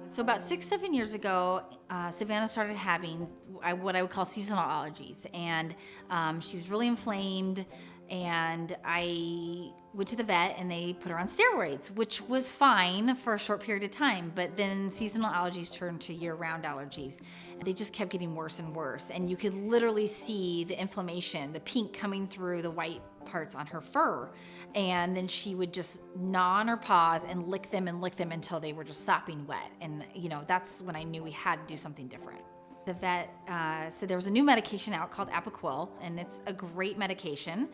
So about 6, 7 years ago, Savannah started having what I would call seasonal allergies, and she was really inflamed. And I went to the vet, and they put her on steroids, which was fine for a short period of time. But then seasonal allergies turned to year-round allergies. They just kept getting worse and worse, and you could literally see the inflammation, the pink coming through the white parts on her fur. And then she would just gnaw on her paws and lick them until they were just sopping wet. And that's when I knew we had to do something different. The vet said there was a new medication out called Apoquel, and it's a great medication.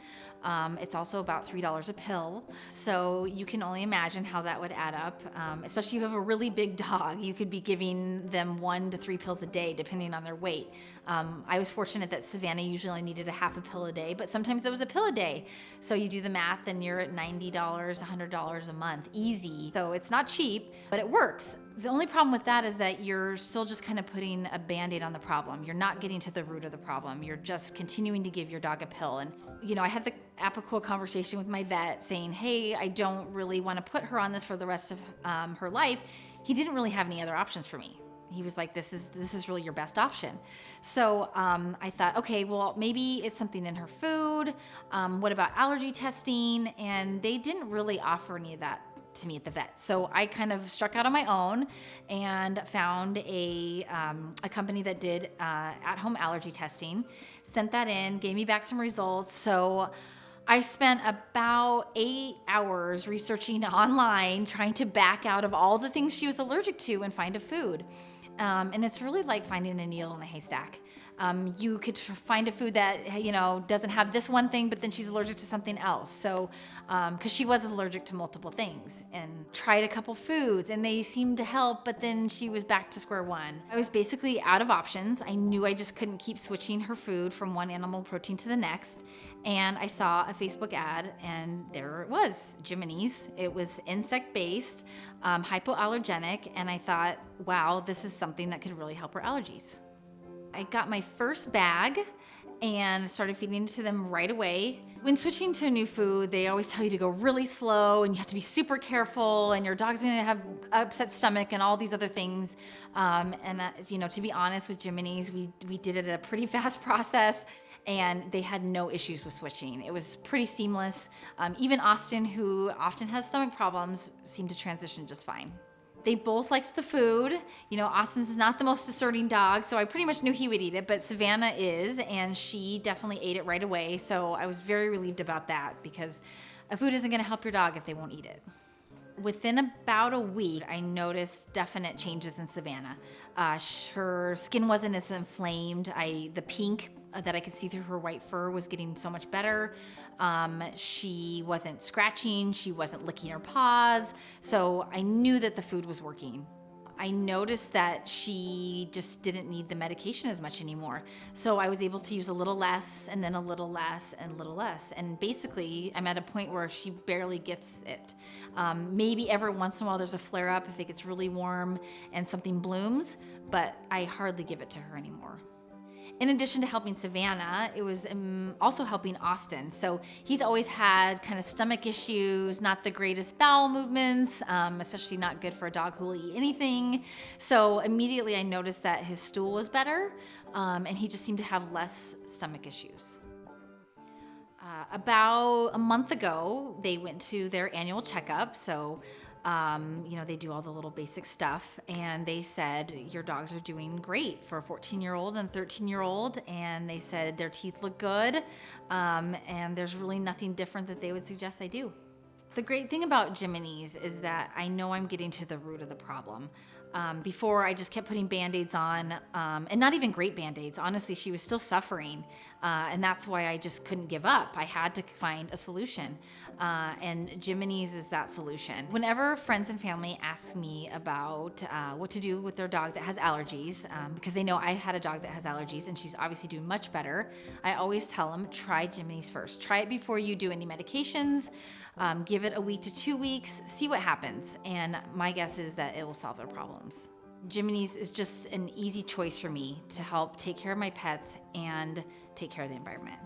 It's also about $3 a pill, so you can only imagine how that would add up, especially if you have a really big dog. You could be giving them 1 to 3 pills a day, depending on their weight. I was fortunate that Savannah usually only needed a half a pill a day, but sometimes it was a pill a day. So you do the math, and you're at $90, $100 a month, easy. So it's not cheap, but it works. The only problem with that is that you're still just kind of putting a Band-Aid on the problem. You're not getting to the root of the problem. You're just continuing to give your dog a pill. And, I had the Apoquel conversation with my vet saying, hey, I don't really want to put her on this for the rest of her life. He didn't really have any other options for me. He was like, this is really your best option. So I thought, okay, well, maybe it's something in her food. What about allergy testing? And they didn't really offer any of that to me at the vet. So I kind of struck out on my own and found a company that did at-home allergy testing, sent that in, gave me back some results. So I spent about 8 hours researching online, trying to back out of all the things she was allergic to and find a food. And it's really like finding a needle in a haystack. You could find a food that, doesn't have this one thing, but then she's allergic to something else. So, because she was allergic to multiple things, and tried a couple foods and they seemed to help, but then she was back to square one. I was basically out of options. I knew I just couldn't keep switching her food from one animal protein to the next. And I saw a Facebook ad, and there it was, Jiminy's. It was insect-based, hypoallergenic, and I thought, wow, this is something that could really help her allergies. I got my first bag and started feeding it to them right away. When switching to a new food, they always tell you to go really slow, and you have to be super careful, and your dog's gonna have upset stomach and all these other things. To be honest with Jiminy's, we did it at a pretty fast process, and they had no issues with switching. It was pretty seamless. Even Austin, who often has stomach problems, seemed to transition just fine. They both liked the food. Austin's not the most discerning dog, so I pretty much knew he would eat it, but Savannah is, and she definitely ate it right away. So I was very relieved about that, because a food isn't gonna help your dog if they won't eat it. Within about a week, I noticed definite changes in Savannah. Her skin wasn't as inflamed. The pink that I could see through her white fur was getting so much better. She wasn't scratching. She wasn't licking her paws. So I knew that the food was working. I noticed that she just didn't need the medication as much anymore. So I was able to use a little less, and then a little less, and a little less. And basically, I'm at a point where she barely gets it. Maybe every once in a while there's a flare-up if it gets really warm and something blooms, but I hardly give it to her anymore. In addition to helping Savannah, it was also helping Austin. So he's always had kind of stomach issues, not the greatest bowel movements, especially not good for a dog who will eat anything. So immediately I noticed that his stool was better, and he just seemed to have less stomach issues. About a month ago, they went to their annual checkup. So they do all the little basic stuff, and they said, your dogs are doing great for a 14-year-old and 13-year-old, and they said their teeth look good, and there's really nothing different that they would suggest I do. The great thing about Jiminy's is that I know I'm getting to the root of the problem. Before, I just kept putting Band-Aids on, and not even great Band-Aids. Honestly, she was still suffering, and that's why I just couldn't give up. I had to find a solution, and Jiminy's is that solution. Whenever friends and family ask me about what to do with their dog that has allergies, because they know I had a dog that has allergies, and she's obviously doing much better, I always tell them, try Jiminy's first. Try it before you do any medications. Give it a week to 2 weeks, see what happens, and my guess is that it will solve their problems. Jiminy's is just an easy choice for me to help take care of my pets and take care of the environment.